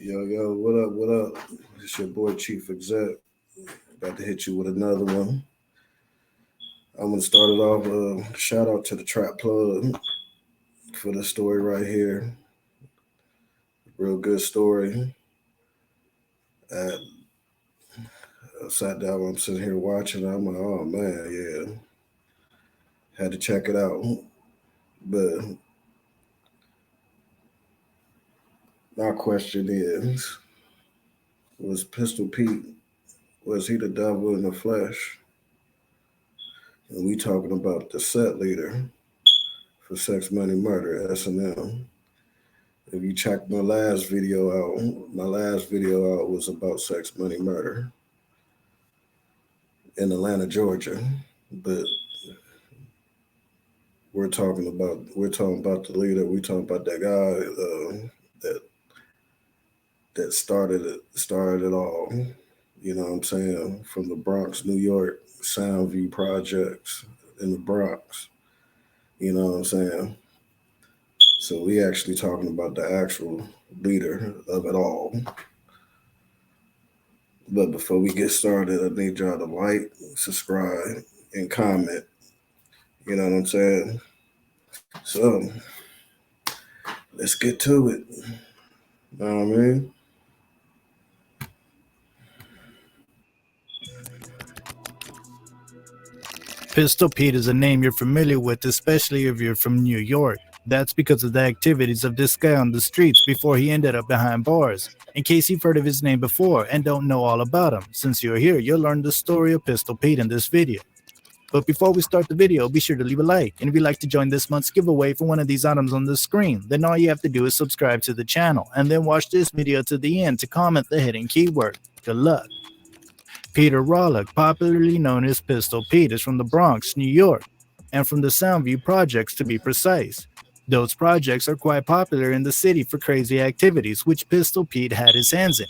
Yo, what up, what up? It's your boy Chief Exec. About to hit you with another one. I'm gonna start it off. Shout out to the Trap Plug for the story right here. Real good story. I, I sat down. I'm sitting here watching. I'm like, oh man, yeah. Had to check it out. But my question is, was Pistol Pete? Was he the devil in the flesh? And we talking about the set leader for Sex Money Murder, SMM. If you check my last video out was about Sex Money Murder in Atlanta, Georgia. But we're talking about the leader. We're talking about that guy that started it all. You know what I'm saying? From the Bronx, New York, Soundview projects in the Bronx. You know what I'm saying? So we actually talking about the actual leader of it all. But before we get started, I need y'all to like, subscribe, and comment. You know what I'm saying? So let's get to it. Know what I mean? Pistol Pete is a name you're familiar with, especially if you're from New York. That's because of the activities of this guy on the streets before he ended up behind bars. In case you've heard of his name before and don't know all about him, since you're here, you'll learn the story of Pistol Pete in this video. But before we start the video, be sure to leave a like, and if you'd like to join this month's giveaway for one of these items on the screen, then all you have to do is subscribe to the channel, and then watch this video to the end to comment the hidden keyword. Good luck. Peter Rawlick, popularly known as Pistol Pete, is from the Bronx, New York, and from the Soundview projects to be precise. Those projects are quite popular in the city for crazy activities, which Pistol Pete had his hands in.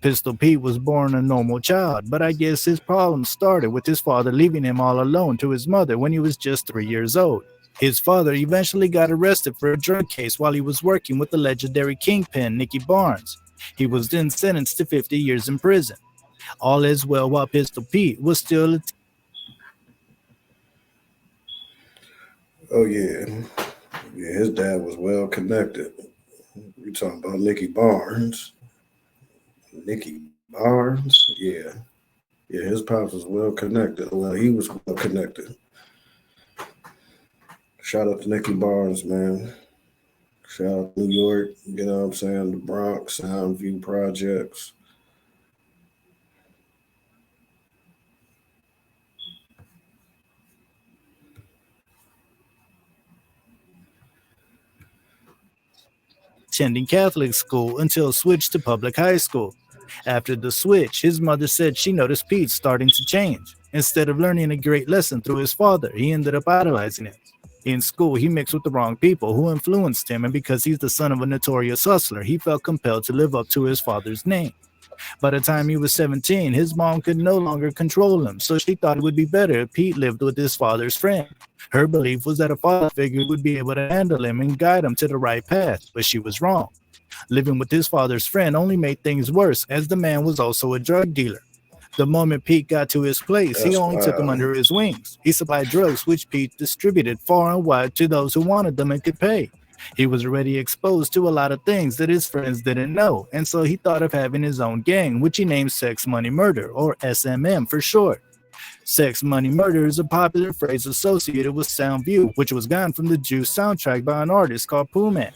Pistol Pete was born a normal child, but I guess his problems started with his father leaving him all alone to his mother when he was just 3 years old. His father eventually got arrested for a drug case while he was working with the legendary kingpin Nicky Barnes. He was then sentenced to 50 years in prison. All is well while Pistol Pete was still Oh yeah. Yeah, his dad was well connected. We talking about Nicky Barnes. Nicky Barnes? Yeah. Yeah, his pops was well connected. Well, he was well connected. Shout out to Nicky Barnes, man. Shout out to New York, you know what I'm saying? The Bronx, Soundview projects. attending Catholic school until switched to public high school. After the switch, his mother said she noticed Pete starting to change. Instead of learning a great lesson through his father, he ended up idolizing him. In school, he mixed with the wrong people who influenced him, and because he's the son of a notorious hustler, he felt compelled to live up to his father's name. By the time he was 17, his mom could no longer control him, so she thought it would be better if Pete lived with his father's friend. Her belief was that a father figure would be able to handle him and guide him to the right path, but she was wrong. Living with his father's friend only made things worse, as the man was also a drug dealer. The moment Pete got to his place, he only took him under his wings. He supplied drugs which Pete distributed far and wide to those who wanted them and could pay. He was already exposed to a lot of things that his friends didn't know, and so he thought of having his own gang, which he named Sex Money Murder, or SMM for short. Sex Money Murder is a popular phrase associated with Soundview, which was gotten from the Juice soundtrack by an artist called Pooh Man.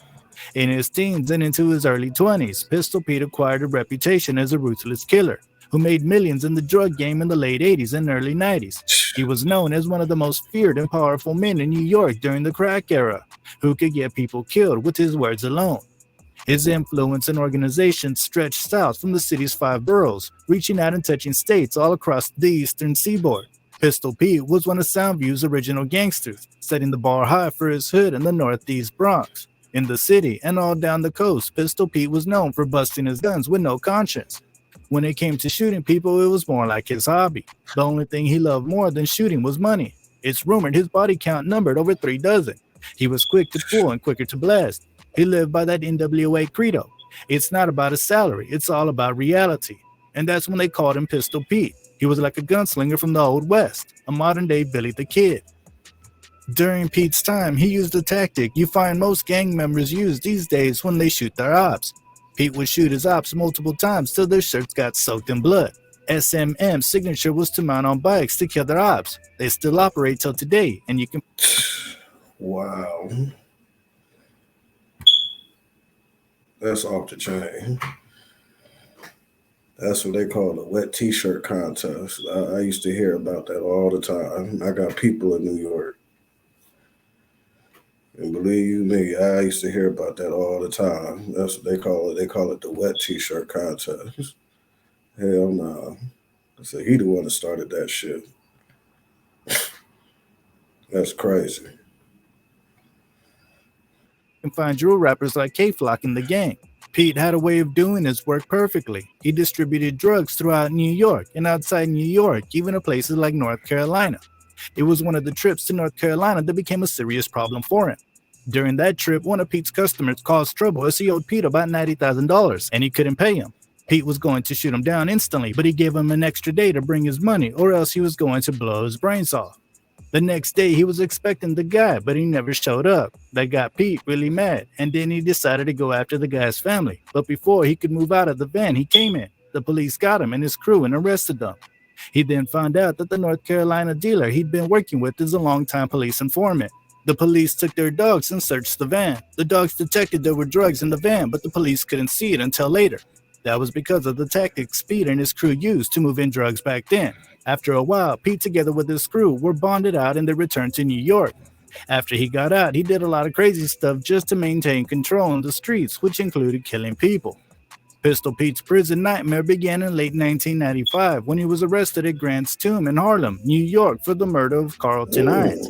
In his teens and into his early 20s, Pistol Pete acquired a reputation as a ruthless killer who made millions in the drug game in the late 80s and early 90s. He was known as one of the most feared and powerful men in New York during the crack era, who could get people killed with his words alone. His influence and organization stretched south from the city's 5 boroughs, reaching out and touching states all across the eastern seaboard. Pistol Pete was one of Soundview's original gangsters, setting the bar high for his hood in the northeast Bronx. In the city and all down the coast, Pistol Pete was known for busting his guns with no conscience. When it came to shooting people, it was more like his hobby. The only thing he loved more than shooting was money. It's rumored his body count numbered over 3 dozen. He was quick to pull and quicker to blast. He lived by that NWA credo. It's not about his salary, it's all about reality. And that's when they called him Pistol Pete. He was like a gunslinger from the Old West, a modern day Billy the Kid. During Pete's time, he used a tactic you find most gang members use these days when they shoot their ops. Pete would shoot his ops multiple times till their shirts got soaked in blood. SMM's signature was to mount on bikes to kill their ops. They still operate till today, and you can... Wow. That's off the chain. That's what they call a wet t-shirt contest. I used to hear about that all the time. I got people in New York. And believe you me, I used to hear about that all the time. That's what they call it. They call it the wet t-shirt contest. Hell no. I said, he the one that started that shit. That's crazy. You can find drill rappers like K-Flock in the gang. Pete had a way of doing his work perfectly. He distributed drugs throughout New York and outside New York, even to places like North Carolina. It was one of the trips to North Carolina that became a serious problem for him. During that trip, one of Pete's customers caused trouble as he owed Pete about $90,000 and he couldn't pay him. Pete was going to shoot him down instantly, but he gave him an extra day to bring his money or else he was going to blow his brains off. The next day, he was expecting the guy, but he never showed up. That got Pete really mad, and then he decided to go after the guy's family. But before he could move out of the van, he came in. The police got him and his crew and arrested them. He then found out that the North Carolina dealer he'd been working with is a longtime police informant. The police took their dogs and searched the van. The dogs detected there were drugs in the van, but the police couldn't see it until later. That was because of the tactics Pete and his crew used to move in drugs back then. After a while, Pete together with his crew were bonded out and they returned to New York. After he got out, he did a lot of crazy stuff just to maintain control on the streets, which included killing people. Pistol Pete's prison nightmare began in late 1995 when he was arrested at Grant's Tomb in Harlem, New York for the murder of Carlton Hines.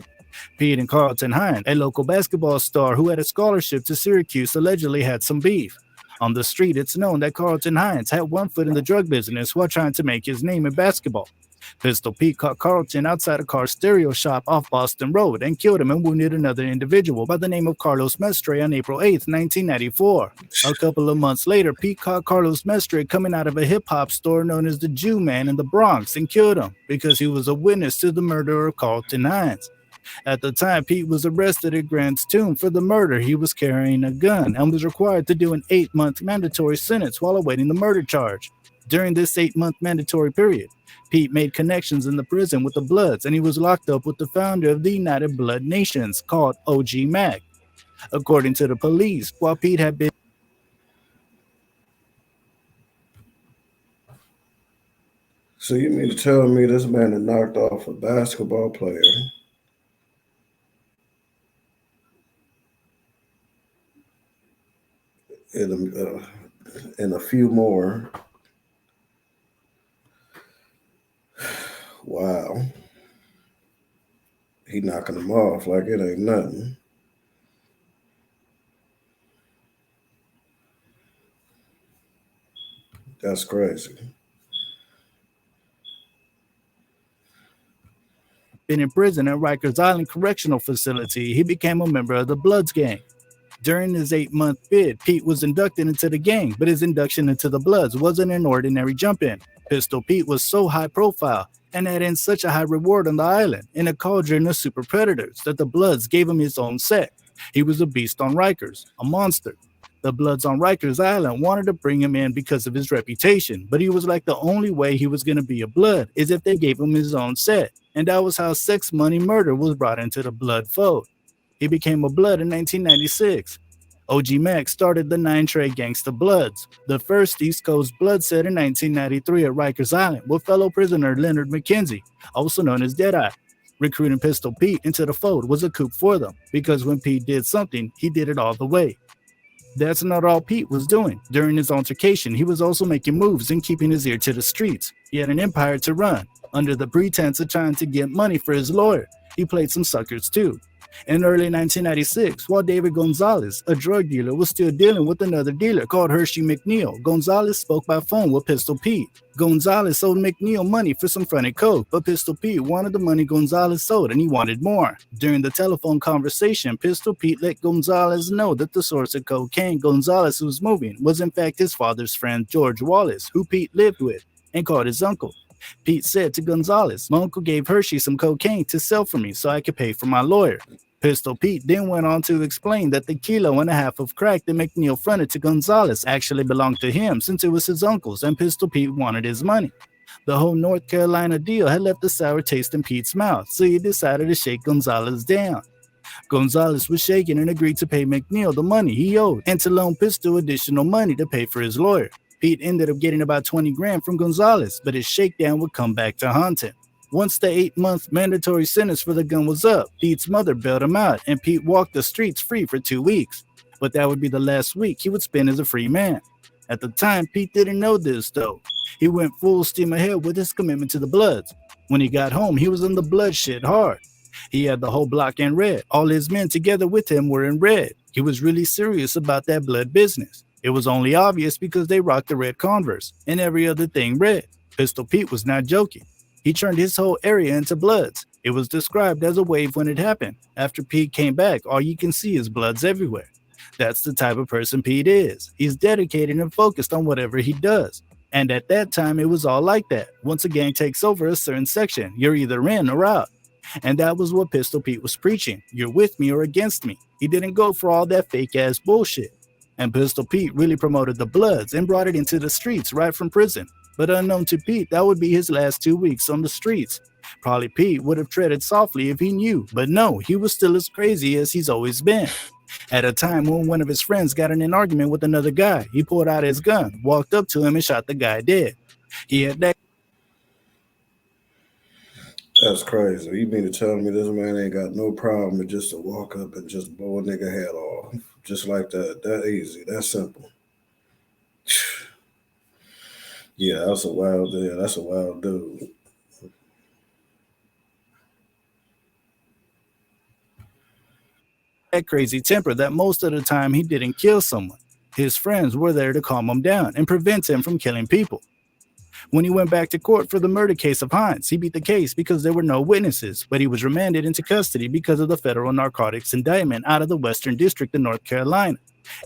Pete and Carlton Hines, a local basketball star who had a scholarship to Syracuse, allegedly had some beef. On the street, it's known that Carlton Hines had one foot in the drug business while trying to make his name in basketball. Pistol Pete caught Carlton outside a car stereo shop off Boston Road and killed him and wounded another individual by the name of Carlos Mestre on April 8, 1994. A couple of months later, Pete caught Carlos Mestre coming out of a hip-hop store known as the Jew Man in the Bronx and killed him because he was a witness to the murder of Carlton Hines. At the time Pete was arrested at Grant's Tomb for the murder, he was carrying a gun and was required to do an 8-month mandatory sentence while awaiting the murder charge. During this 8-month mandatory period, Pete made connections in the prison with the Bloods, and he was locked up with the founder of the United Blood Nations, called OG Mac. According to the police, while Pete had been... So you mean to tell me this man had knocked off a basketball player and a few more? Wow. He knocking them off like it ain't nothing. That's crazy. Been in prison at Rikers Island Correctional Facility, he became a member of the Bloods gang. During his 8-month bid, Pete was inducted into the gang, but his induction into the Bloods wasn't an ordinary jump-in. Pistol Pete was so high profile and had in such a high reward on the island in a cauldron of super predators that the Bloods gave him his own set. He was a beast on Rikers, a monster. The Bloods on Rikers Island wanted to bring him in because of his reputation, but he was like the only way he was going to be a Blood is if they gave him his own set. And that was how Sex Money Murder was brought into the Blood fold. He became a Blood in 1996. OG Mac started the 9 Trey Gangsta Bloods, the first East Coast Blood set in 1993 at Rikers Island with fellow prisoner Leonard McKenzie, also known as Deadeye. Recruiting Pistol Pete into the fold was a coup for them, because when Pete did something, he did it all the way. That's not all Pete was doing. During his altercation, he was also making moves and keeping his ear to the streets. He had an empire to run. Under the pretense of trying to get money for his lawyer, he played some suckers too. In early 1996, while David Gonzalez, a drug dealer, was still dealing with another dealer called Hershey McNeil, Gonzalez spoke by phone with Pistol Pete. Gonzalez owed McNeil money for some fronted coke, but Pistol Pete wanted the money Gonzalez owed and he wanted more. During the telephone conversation, Pistol Pete let Gonzalez know that the source of cocaine Gonzalez was moving was in fact his father's friend George Wallace, who Pete lived with and called his uncle. Pete said to Gonzalez, "My uncle gave Hershey some cocaine to sell for me so I could pay for my lawyer." Pistol Pete then went on to explain that the kilo and a half of crack that McNeil fronted to Gonzalez actually belonged to him since it was his uncle's and Pistol Pete wanted his money. The whole North Carolina deal had left a sour taste in Pete's mouth, so he decided to shake Gonzalez down. Gonzalez was shaken and agreed to pay McNeil the money he owed and to loan Pistol additional money to pay for his lawyer. Pete ended up getting about 20 grand from Gonzalez, but his shakedown would come back to haunt him. Once the 8-month mandatory sentence for the gun was up, Pete's mother bailed him out, and Pete walked the streets free for 2 weeks. But that would be the last week he would spend as a free man. At the time, Pete didn't know this, though. He went full steam ahead with his commitment to the Bloods. When he got home, he was in the blood shit hard. He had the whole block in red. All his men together with him were in red. He was really serious about that blood business. It was only obvious because they rocked the red Converse, and every other thing red. Pistol Pete was not joking. He turned his whole area into Bloods. It was described as a wave when it happened. After Pete came back, all you can see is Bloods everywhere. That's the type of person Pete is. He's dedicated and focused on whatever he does. And at that time, it was all like that. Once a gang takes over a certain section, you're either in or out. And that was what Pistol Pete was preaching. You're with me or against me. He didn't go for all that fake-ass bullshit. And Pistol Pete really promoted the Bloods and brought it into the streets right from prison. But unknown to Pete, that would be his last 2 weeks on the streets. Probably Pete would have treaded softly if he knew, but no, he was still as crazy as he's always been. At a time when one of his friends got in an argument with another guy, he pulled out his gun, walked up to him, and shot the guy dead. He had that. That's crazy. You mean to tell me this man ain't got no problem with just to walk up and just blow a nigga head off? Just like that. That easy. That simple. Yeah, that's a wild dude. That crazy temper that most of the time he didn't kill someone. His friends were there to calm him down and prevent him from killing people. When he went back to court for the murder case of Hines, he beat the case because there were no witnesses, but he was remanded into custody because of the federal narcotics indictment out of the Western District of North Carolina.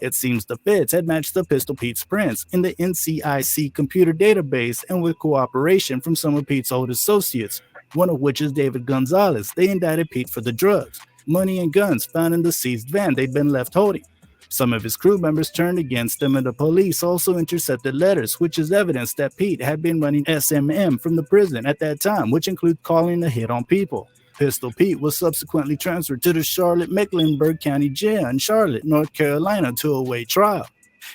It seems the feds had matched up Pistol Pete's prints in the NCIC computer database, and with cooperation from some of Pete's old associates, one of which is David Gonzalez, they indicted Pete for the drugs, money, and guns found in the seized van they'd been left holding. Some of his crew members turned against him, and the police also intercepted letters, which is evidence that Pete had been running SMM from the prison at that time, which include calling a hit on people. Pistol Pete was subsequently transferred to the Charlotte-Mecklenburg County Jail in Charlotte, North Carolina to await trial.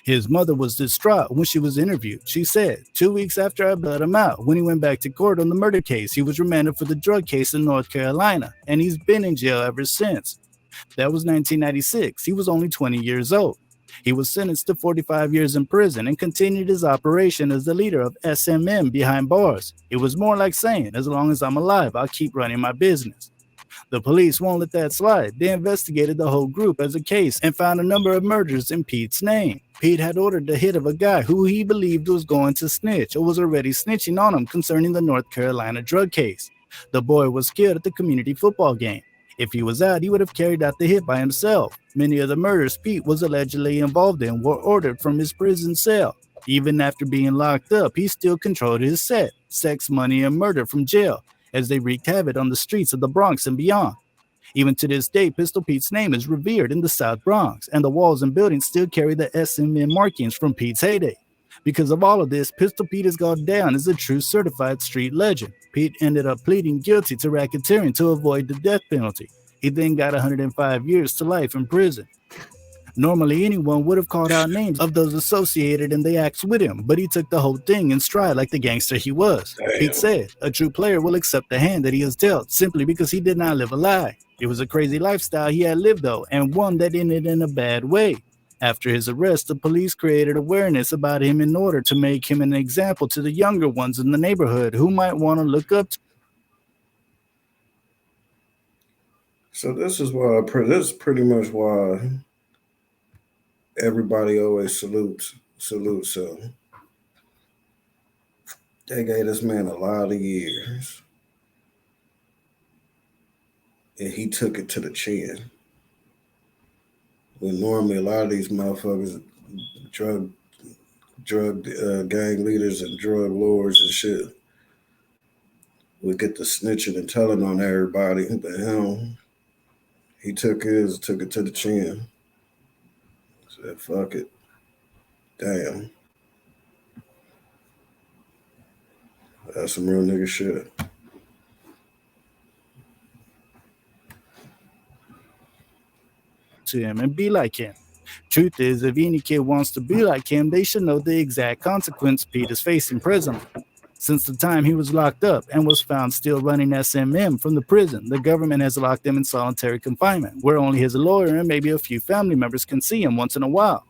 His mother was distraught when she was interviewed. She said, 2 weeks after I bailed him out, when he went back to court on the murder case, he was remanded for the drug case in North Carolina, and he's been in jail ever since. That was 1996. He was only 20 years old. He was sentenced to 45 years in prison and continued his operation as the leader of SMM behind bars. It was more like saying, as long as I'm alive, I'll keep running my business. The police won't let that slide. They investigated the whole group as a case and found a number of murders in Pete's name. Pete had ordered the hit of a guy who he believed was going to snitch or was already snitching on him concerning the North Carolina drug case. The boy was killed at the community football game. If he was out, he would have carried out the hit by himself. Many of the murders Pete was allegedly involved in were ordered from his prison cell. Even after being locked up, he still controlled his set, sex, money, and murder from jail, as they wreaked havoc on the streets of the Bronx and beyond. Even to this day, Pistol Pete's name is revered in the South Bronx, and the walls and buildings still carry the SMM markings from Pete's heyday. Because of all of this, Pistol Pete has gone down as a true certified street legend. Pete ended up pleading guilty to racketeering to avoid the death penalty. He then got 105 years to life in prison. Normally, anyone would have called out names of those associated in the acts with him, but he took the whole thing in stride like the gangster he was. Damn. Pete said, a true player will accept the hand that he is dealt simply because he did not live a lie. It was a crazy lifestyle he had lived, though, and one that ended in a bad way. After his arrest, the police created awareness about him in order to make him an example to the younger ones in the neighborhood who might want to look up to. So this is why this is pretty much why everybody always salutes him. They gave this man a lot of years, and he took it to the chin. When normally a lot of these motherfuckers, drug gang leaders and drug lords and shit, would get the snitching and telling on everybody, but him, he took it to the chin. Said, fuck it. Damn. That's some real nigga shit. To him and be like him. Truth is, if any kid wants to be like him, they should know the exact consequence Pete is facing presently. Since the time he was locked up and was found still running SMM from the prison, the government has locked him in solitary confinement, where only his lawyer and maybe a few family members can see him once in a while.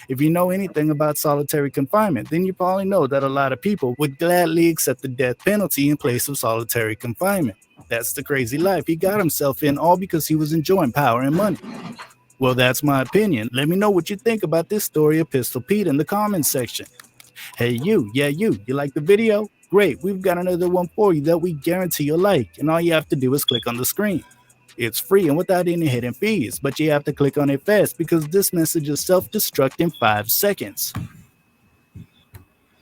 If you know anything about solitary confinement, then you probably know that a lot of people would gladly accept the death penalty in place of solitary confinement. That's the crazy life he got himself in, all because he was enjoying power and money. Well, that's my opinion. Let me know what you think about this story of Pistol Pete in the comments section. Hey, you like the video? Great, we've got another one for you that we guarantee you'll like, and all you have to do is click on the screen. It's free and without any hidden fees, but you have to click on it fast because this message is self-destruct in 5 seconds.